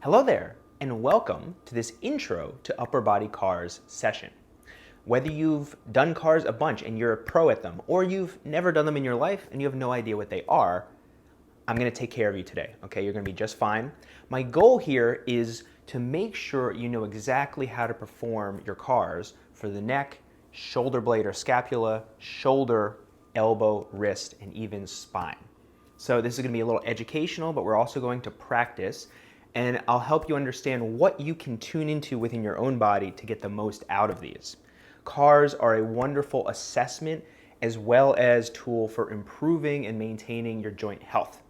Hello there, and welcome to this intro to upper body cars session. Whether you've done cars a bunch and you're a pro at them, or you've never done them in your life and you have no idea what they are, I'm gonna take care of you today, okay? You're gonna be just fine. My goal here is to make sure you know exactly how to perform your cars for the neck, shoulder blade or scapula, shoulder, elbow, wrist, and even spine. So this is gonna be a little educational, but we're also going to practice, and I'll help you understand what you can tune into within your own body to get the most out of these. Cars are a wonderful assessment as well as tool for improving and maintaining your joint health.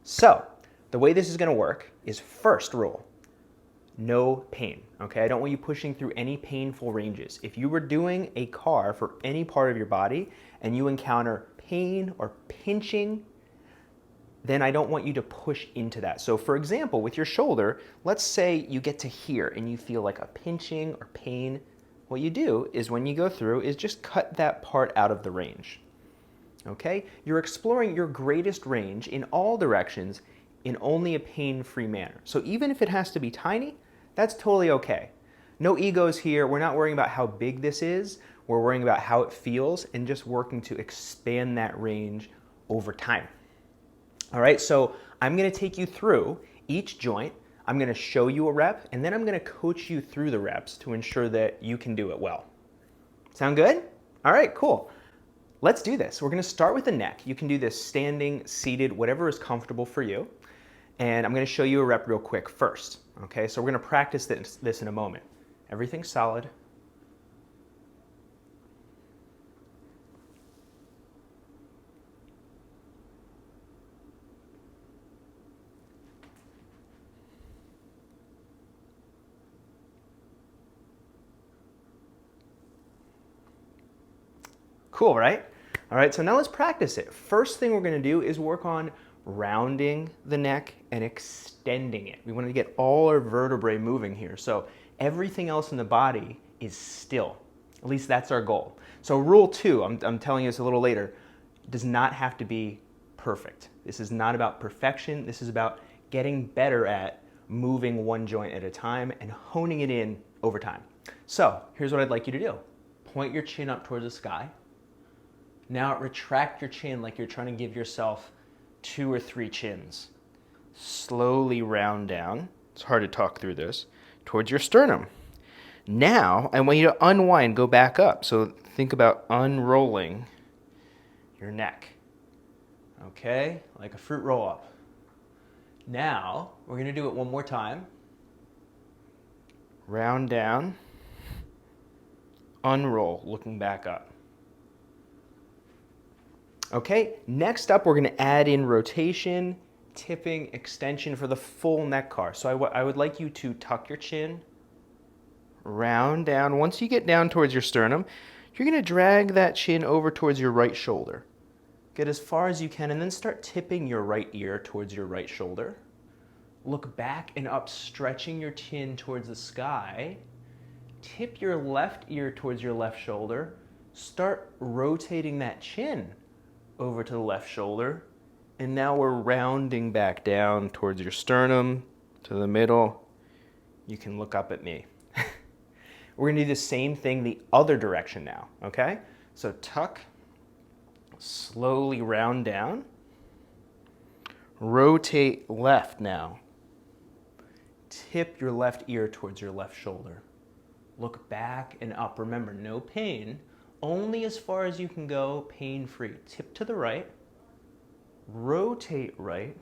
So the way this is gonna work is, first rule, no pain, okay? I don't want you pushing through any painful ranges. If you were doing a car for any part of your body and you encounter pain or pinching, then I don't want you to push into that. So for example, with your shoulder, let's say you get to here and you feel like a pinching or pain. What you do is, when you go through, is just cut that part out of the range, okay? You're exploring your greatest range in all directions in only a pain-free manner. So even if it has to be tiny, that's totally okay. No egos here. We're not worrying about how big this is. We're worrying about how it feels and just working to expand that range over time. All right, so I'm gonna take you through each joint. I'm gonna show you a rep, and then I'm gonna coach you through the reps to ensure that you can do it well. Sound good? All right, cool. Let's do this. We're gonna start with the neck. You can do this standing, seated, whatever is comfortable for you. And I'm gonna show you a rep real quick first. Okay, so we're gonna practice this in a moment. Everything's solid. Cool, right? All right, so now let's practice it. First thing we're gonna do is work on rounding the neck and extending it. We want to get all our vertebrae moving here. So everything else in the body is still. At least that's our goal. So rule 2, I'm telling you this a little later, does not have to be perfect. This is not about perfection. This is about getting better at moving one joint at a time and honing it in over time. So here's what I'd like you to do. Point your chin up towards the sky. Now retract your chin like you're trying to give yourself 2 or 3 chins. Slowly round down, it's hard to talk through this, towards your sternum. Now, I want you to unwind, go back up. So think about unrolling your neck. Okay, like a fruit roll up. Now, we're gonna do it one more time. Round down, unroll, looking back up. Okay, next up we're gonna add in rotation, tipping, extension for the full neck car. So I would like you to tuck your chin, round down. Once you get down towards your sternum, you're gonna drag that chin over towards your right shoulder. Get as far as you can and then start tipping your right ear towards your right shoulder. Look back and up, stretching your chin towards the sky. Tip your left ear towards your left shoulder. Start rotating that chin over to the left shoulder, and now we're rounding back down towards your sternum, to the middle. You can look up at me. We're gonna do the same thing the other direction now, okay? So tuck, slowly round down, rotate left now. Tip your left ear towards your left shoulder. Look back and up. Remember, no pain. Only as far as you can go, pain-free. Tip to the right, rotate right,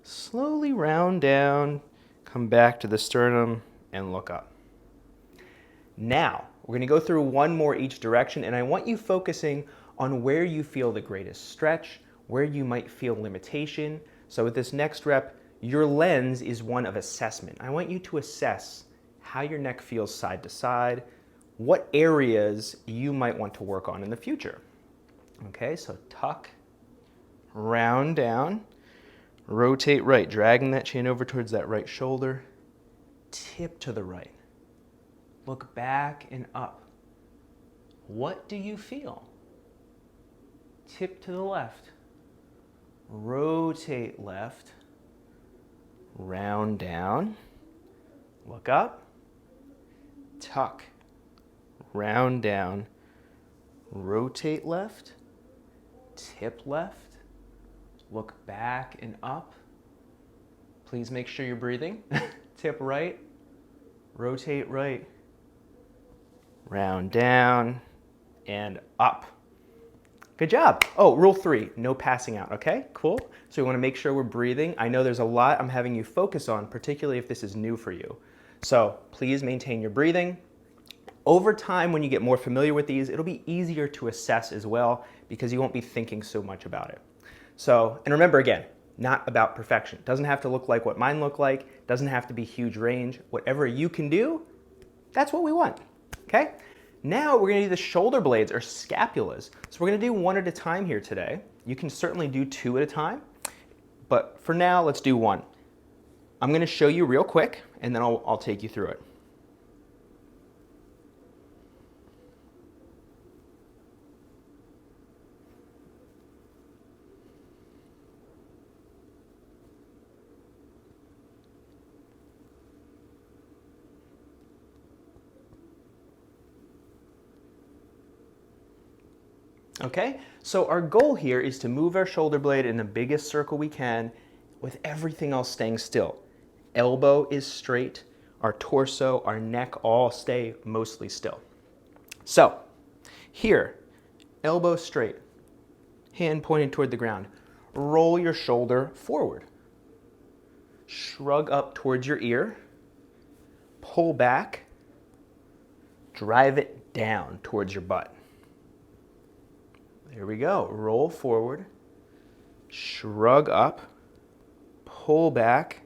slowly round down, come back to the sternum, and look up. Now, we're gonna go through one more each direction, and I want you focusing on where you feel the greatest stretch, where you might feel limitation. So with this next rep, your lens is one of assessment. I want you to assess how your neck feels side to side, what areas you might want to work on in the future. Okay, so tuck, round down, rotate right, dragging that chin over towards that right shoulder, tip to the right, look back and up. What do you feel? Tip to the left, rotate left, round down, look up, tuck, round down, rotate left, tip left, look back and up. Please make sure you're breathing. Tip right, rotate right, round down, and up. Good job. Oh, rule 3, no passing out, okay? Cool. So we want to make sure we're breathing. I know there's a lot I'm having you focus on, particularly if this is new for you. So please maintain your breathing. Over time, when you get more familiar with these, it'll be easier to assess as well because you won't be thinking so much about it. So, and remember again, not about perfection. Doesn't have to look like what mine look like. Doesn't have to be huge range. Whatever you can do, that's what we want, okay? Now we're gonna do the shoulder blades or scapulas. So we're gonna do one at a time here today. You can certainly do 2 at a time, but for now, let's do 1. I'm gonna show you real quick and then I'll take you through it. Okay, so our goal here is to move our shoulder blade in the biggest circle we can with everything else staying still. Elbow is straight, our torso, our neck all stay mostly still. So here, elbow straight, hand pointed toward the ground. Roll your shoulder forward. Shrug up towards your ear, pull back, drive it down towards your butt. Here we go. Roll forward, shrug up, pull back,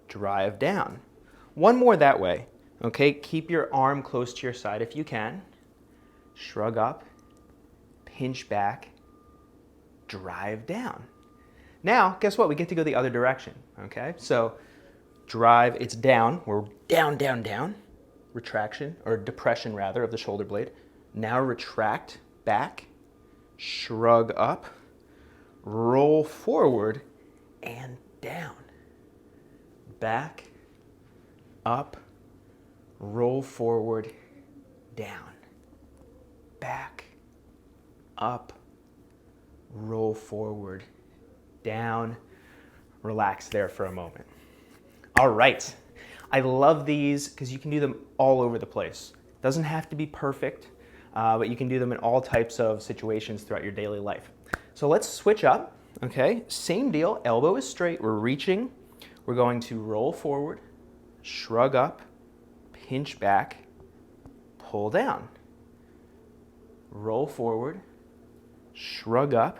drive down. One more that way. Okay, keep your arm close to your side if you can. Shrug up, pinch back, drive down. Now, guess what? We get to go the other direction. Okay, so drive, it's down. We're down, down, down. Retraction, or depression rather, of the shoulder blade. Now retract back, shrug up, roll forward, and down. Back, up, roll forward, down. Back, up, roll forward, down. Relax there for a moment. All right. I love these because you can do them all over the place. Doesn't have to be perfect. But you can do them in all types of situations throughout your daily life. So let's switch up, okay? Same deal, elbow is straight, we're reaching. We're going to roll forward, shrug up, pinch back, pull down. Roll forward, shrug up,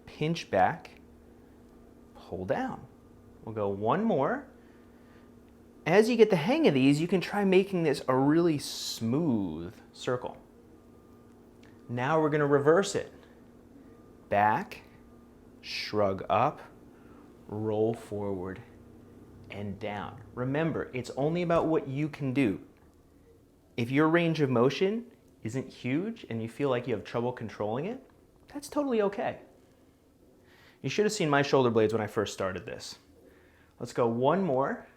pinch back, pull down. We'll go one more. As you get the hang of these, you can try making this a really smooth circle. Now we're going to reverse it. Back, shrug up, roll forward, and down. Remember, it's only about what you can do. If your range of motion isn't huge and you feel like you have trouble controlling it, that's totally okay. You should have seen my shoulder blades when I first started this. Let's go one more.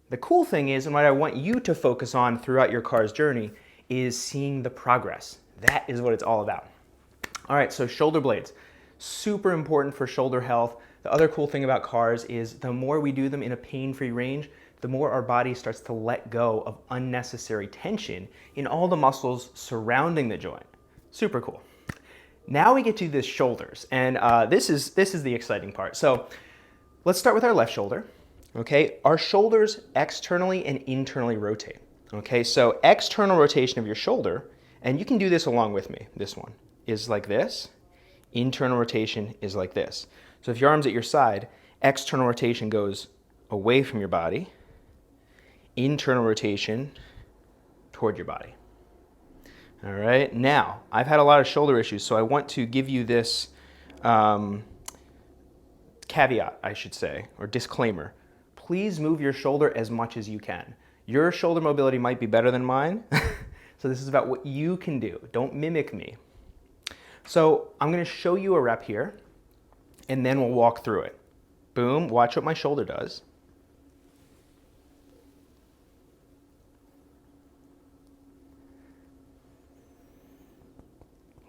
The cool thing is, and what I want you to focus on throughout your car's journey, is seeing the progress. That is what it's all about. All right, so shoulder blades, super important for shoulder health. The other cool thing about cars is the more we do them in a pain-free range, the more our body starts to let go of unnecessary tension in all the muscles surrounding the joint. Super cool. Now we get to the shoulders, and this is the exciting part. So let's start with our left shoulder. Okay, our shoulders externally and internally rotate. Okay, so external rotation of your shoulder, and you can do this along with me. This one is like this. Internal rotation is like this. So if your arm's at your side, external rotation goes away from your body. Internal rotation toward your body. All right, now I've had a lot of shoulder issues, so I want to give you this caveat, I should say, or disclaimer. Please move your shoulder as much as you can. Your shoulder mobility might be better than mine, so this is about what you can do. Don't mimic me. So I'm going to show you a rep here. and then we'll walk through it. Boom, watch what my shoulder does.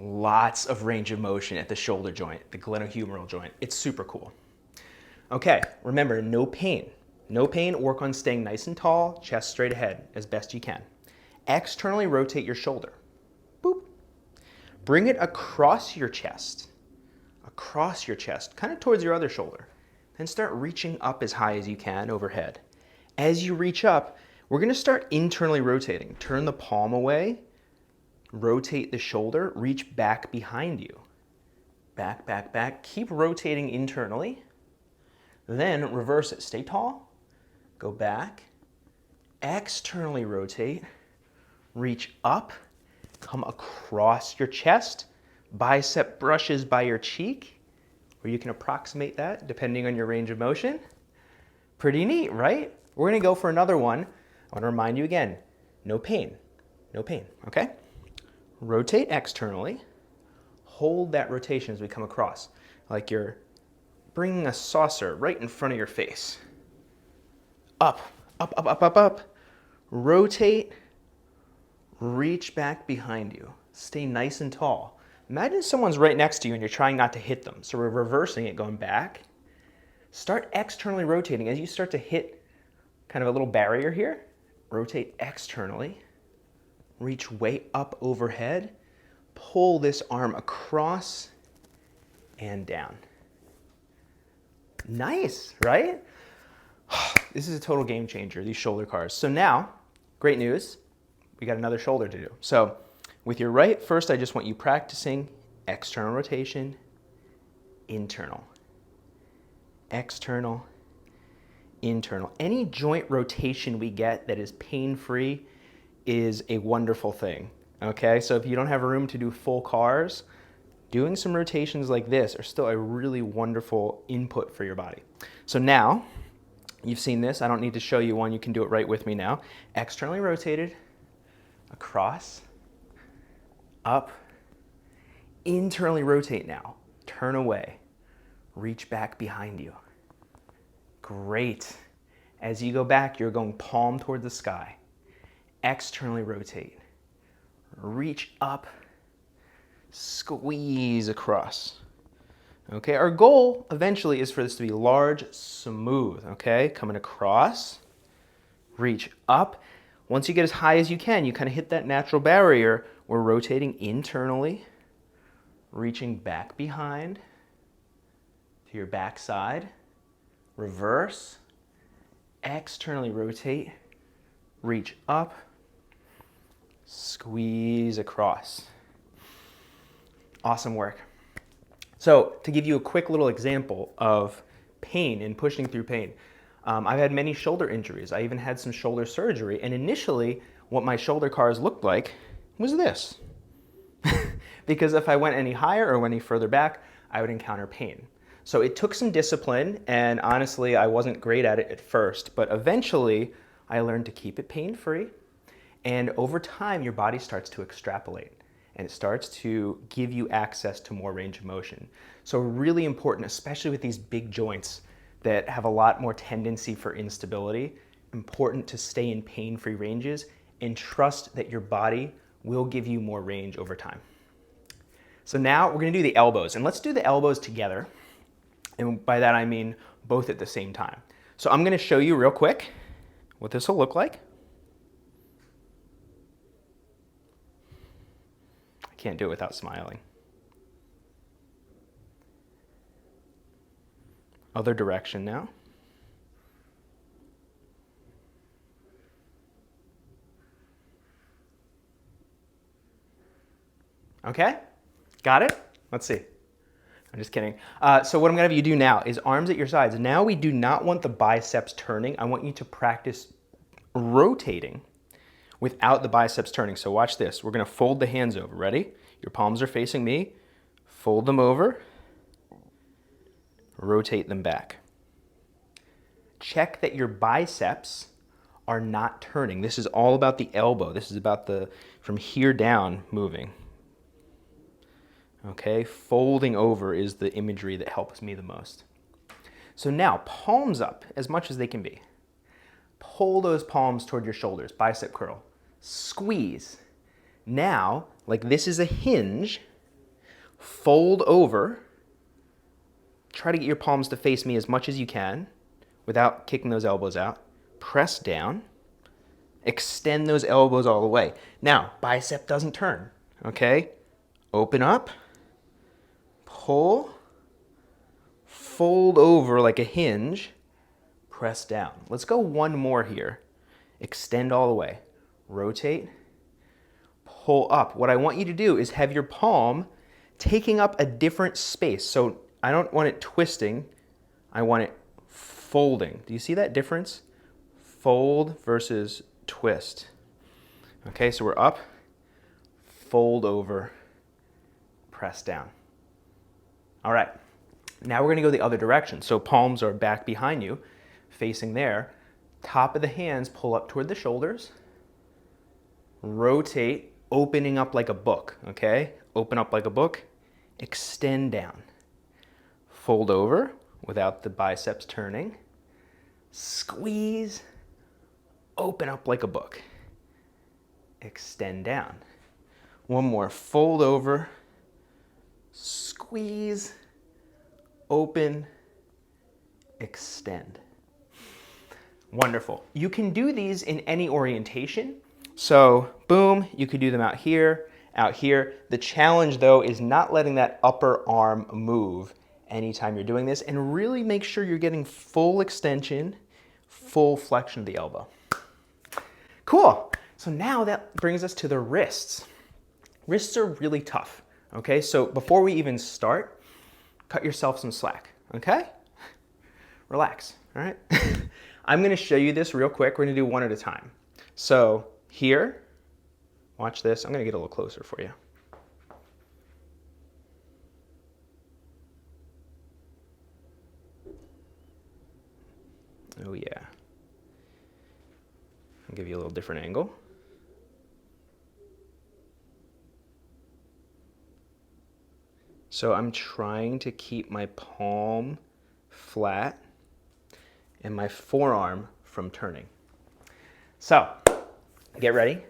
Lots of range of motion at the shoulder joint, the glenohumeral joint. It's super cool. Okay, remember, no pain. No pain, work on staying nice and tall, chest straight ahead as best you can. Externally rotate your shoulder. Boop. Bring it across your chest, kind of towards your other shoulder. Then start reaching up as high as you can overhead. As you reach up, we're gonna start internally rotating. Turn the palm away, rotate the shoulder, reach back behind you. Back, back, back. Keep rotating internally. Then reverse it. Stay tall, go back, externally rotate, reach up, come across your chest, bicep brushes by your cheek, or you can approximate that depending on your range of motion. Pretty neat, right? We're gonna go for another one. I wanna remind you again, no pain, okay? Rotate externally, hold that rotation as we come across, like you're bringing a saucer right in front of your face. Up, up, up, up, up, up. Rotate, reach back behind you. Stay nice and tall. Imagine someone's right next to you and you're trying not to hit them. So we're reversing it, going back. Start externally rotating. As you start to hit kind of a little barrier here, rotate externally. Reach way up overhead. Pull this arm across and down. Nice, right? This is a total game changer, these shoulder cars. So now, great news, we got another shoulder to do. So with your right, first I just want you practicing external rotation, internal, external, internal. Any joint rotation we get that is pain-free is a wonderful thing, okay? So if you don't have room to do full cars, doing some rotations like this are still a really wonderful input for your body. So now, you've seen this, I don't need to show you one, you can do it right with me now. Externally rotated, across, up, internally rotate now. Turn away, reach back behind you. Great. As you go back, you're going palm toward the sky. Externally rotate, reach up, squeeze across. Okay, our goal eventually is for this to be large, smooth, okay? Coming across, reach up. Once you get as high as you can, you kind of hit that natural barrier. We're rotating internally, reaching back behind to your backside, reverse, externally rotate, reach up, squeeze across. Awesome work. So to give you a quick little example of pain and pushing through pain, I've had many shoulder injuries. I even had some shoulder surgery, and initially what my shoulder cars looked like was this. Because if I went any higher or went any further back, I would encounter pain. So it took some discipline, and honestly, I wasn't great at it at first, but eventually I learned to keep it pain-free, and over time your body starts to extrapolate. And it starts to give you access to more range of motion. So really important, especially with these big joints that have a lot more tendency for instability, important to stay in pain-free ranges and trust that your body will give you more range over time. So now we're gonna do the elbows, and let's do the elbows together. And by that I mean both at the same time. So I'm gonna show you real quick what this will look like. Can't do it without smiling. Other direction now. Okay, got it? Let's see. I'm just kidding. So what I'm gonna have you do now is arms at your sides. Now we do not want the biceps turning. I want you to practice rotating without the biceps turning. So watch this. We're gonna fold the hands over. Ready? Your palms are facing me. Fold them over. Rotate them back. Check that your biceps are not turning. This is all about the elbow. This is about the from here down moving. Okay, folding over is the imagery that helps me the most. So now, palms up as much as they can be. Pull those palms toward your shoulders, bicep curl. Squeeze. Now, like this is a hinge, fold over. Try to get your palms to face me as much as you can without kicking those elbows out. Press down. Extend those elbows all the way. Now, bicep doesn't turn, okay? Open up, pull, fold over like a hinge, press down. Let's go one more here. Extend all the way. Rotate, pull up. What I want you to do is have your palm taking up a different space. So I don't want it twisting, I want it folding. Do you see that difference? Fold versus twist. Okay, so we're up, fold over, press down. All right, now we're gonna go the other direction. So palms are back behind you, facing there. Top of the hands pull up toward the shoulders. Rotate, opening up like a book, okay? Open up like a book, extend down. Fold over without the biceps turning. Squeeze, open up like a book. Extend down. One more, fold over, squeeze, open, extend. Wonderful. You can do these in any orientation. So boom, you could do them out here, out here. The challenge though is not letting that upper arm move anytime you're doing this, and really make sure you're getting full extension, full flexion of the elbow. Cool. So now that brings us to the wrists. Wrists are really tough, okay? So before we even start, cut yourself some slack, okay? Relax, all right? I'm gonna show you this real quick. We're gonna do one at a time. So here, watch this. I'm gonna get a little closer for you. Oh yeah. I'll give you a little different angle. So I'm trying to keep my palm flat and my forearm from turning. So get ready.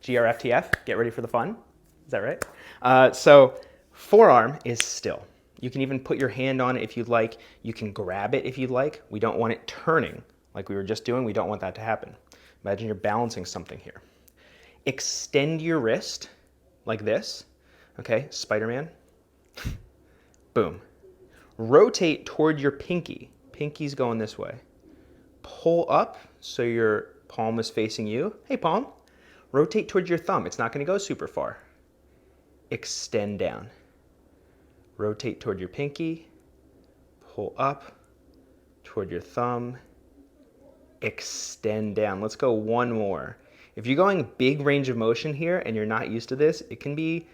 GRFTF, get ready for the fun. Is that right? So forearm is still. You can even put your hand on it if you'd like. You can grab it if you'd like. We don't want it turning like we were just doing. We don't want that to happen. Imagine you're balancing something here. Extend your wrist like this. Okay, Spider-Man. Boom. Rotate toward your pinky. Pinky's going this way. Pull up so your palm is facing you. Hey, palm. Rotate towards your thumb. It's not going to go super far. Extend down. Rotate toward your pinky. Pull up toward your thumb. Extend down. Let's go one more. If you're going big range of motion here and you're not used to this, it can be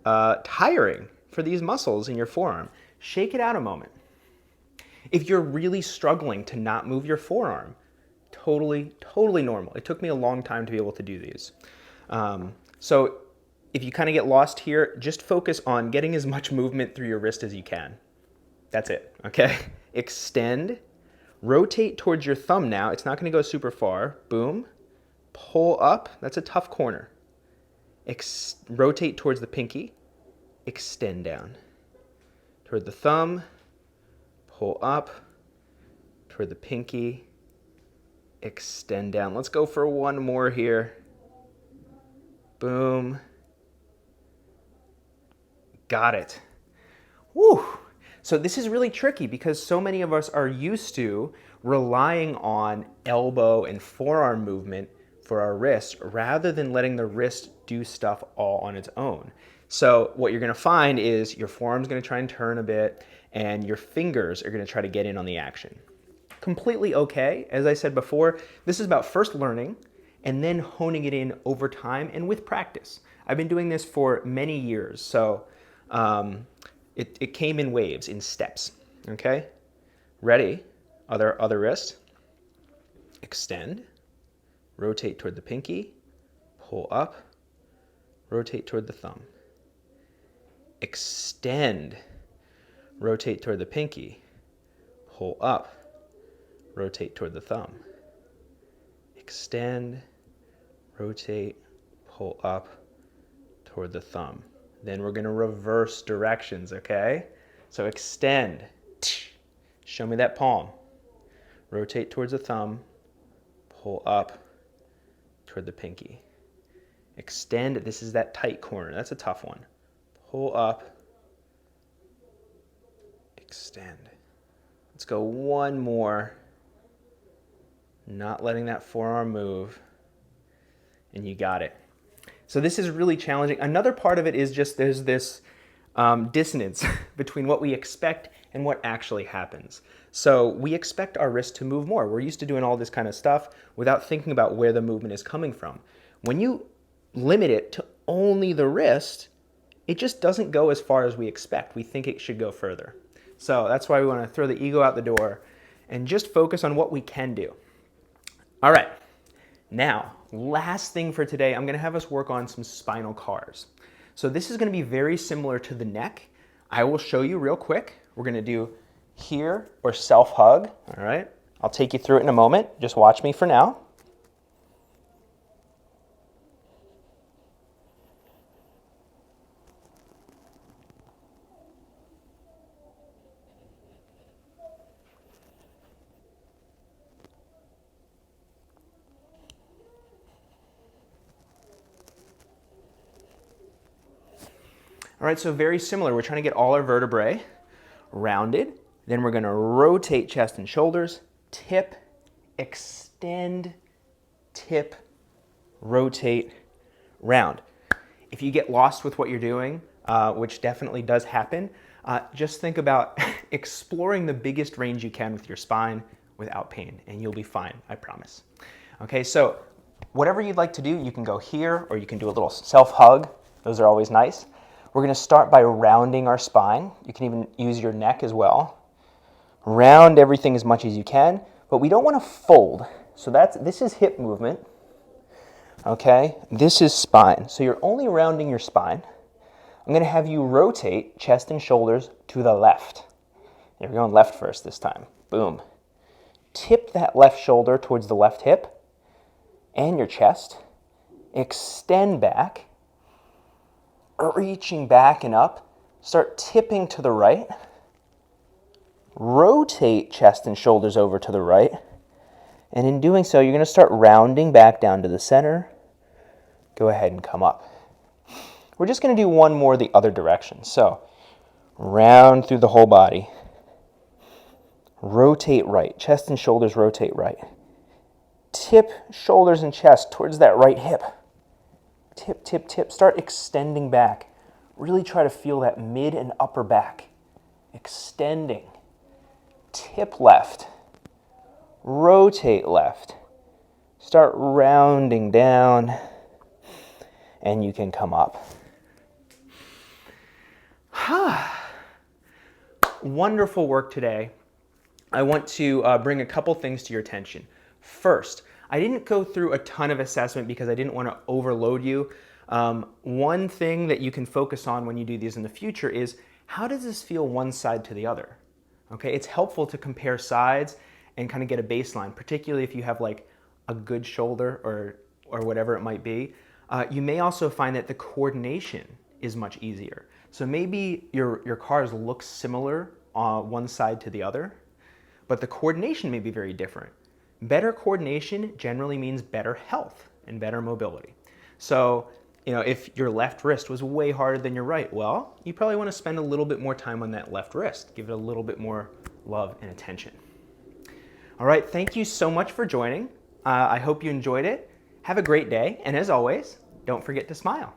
tiring for these muscles in your forearm. Shake it out a moment. If you're really struggling to not move your forearm, totally normal. It took me a long time to be able to do these. So if you kind of get lost here, just focus on getting as much movement through your wrist as you can. That's it, okay? Extend, rotate towards your thumb now. It's not gonna go super far. Boom, pull up. That's a tough corner. Rotate towards the pinky. Extend down. Toward the thumb, pull up. Toward the pinky, extend down. Let's go for one more here. Boom. Got it. Woo! So this is really tricky because so many of us are used to relying on elbow and forearm movement for our wrist rather than letting the wrist do stuff all on its own. So what you're gonna find is your forearm's gonna try and turn a bit and your fingers are gonna try to get in on the action. Completely okay. As I said before, this is about first learning and then honing it in over time and with practice. I've been doing this for many years, so it came in waves, in steps, okay? Ready? Other wrist. Extend. Rotate toward the pinky. Pull up. Rotate toward the thumb. extend, rotate toward the pinky, pull up, rotate toward the thumb, extend, rotate, pull up toward the thumb. Then we're going to reverse directions, okay? So extend, show me that palm, rotate towards the thumb, pull up toward the pinky. Extend, this is that tight corner, that's a tough one. Pull up, extend. Let's go one more. Not letting that forearm move. And you got it. So this is really challenging. Another part of it is just there's this dissonance between what we expect and what actually happens. So we expect our wrist to move more. We're used to doing all this kind of stuff without thinking about where the movement is coming from. When you limit it to only the wrist, it just doesn't go as far as we expect. We think it should go further. So that's why we want to throw the ego out the door and just focus on what we can do. All right, now, last thing for today, I'm going to have us work on some spinal cars. So this is going to be very similar to the neck. I will show you real quick. We're going to do here or self-hug, all right? I'll take you through it in a moment. Just watch me for now. All right, so very similar. We're trying to get all our vertebrae rounded. Then we're going to rotate chest and shoulders, tip, extend, tip, rotate, round. If you get lost with what you're doing, which definitely does happen, just think about exploring the biggest range you can with your spine without pain, and you'll be fine, I promise. Okay, so whatever you'd like to do, you can go here, or you can do a little self-hug. Those are always nice. We're going to start by rounding our spine. You can even use your neck as well. Round everything as much as you can, but we don't want to fold. So this is hip movement. Okay, this is spine. So you're only rounding your spine. I'm going to have you rotate chest and shoulders to the left. You're going left first this time. Boom. Tip that left shoulder towards the left hip and your chest. Extend back. Reaching back and up, start tipping to the right, rotate chest and shoulders over to the right, and in doing so, you're going to start rounding back down to the center. Go ahead and come up. We're just going to do one more the other direction. So, round through the whole body, rotate right, chest and shoulders rotate right, tip shoulders and chest towards that right hip. Tip, tip, tip. Start extending back. Really try to feel that mid and upper back. Extending. Tip left. Rotate left. Start rounding down. And you can come up. Wonderful work today. I want to bring a couple things to your attention. First, I didn't go through a ton of assessment because I didn't want to overload you. One thing that you can focus on when you do these in the future is, how does this feel one side to the other? Okay, it's helpful to compare sides and kind of get a baseline, particularly if you have like a good shoulder or whatever it might be. You may also find that the coordination is much easier. So maybe your cars look similar one side to the other, but the coordination may be very different. Better coordination generally means better health and better mobility. So, if your left wrist was way harder than your right, well, you probably want to spend a little bit more time on that left wrist. Give it a little bit more love and attention. All right, thank you so much for joining. I hope you enjoyed it. Have a great day, and as always, don't forget to smile.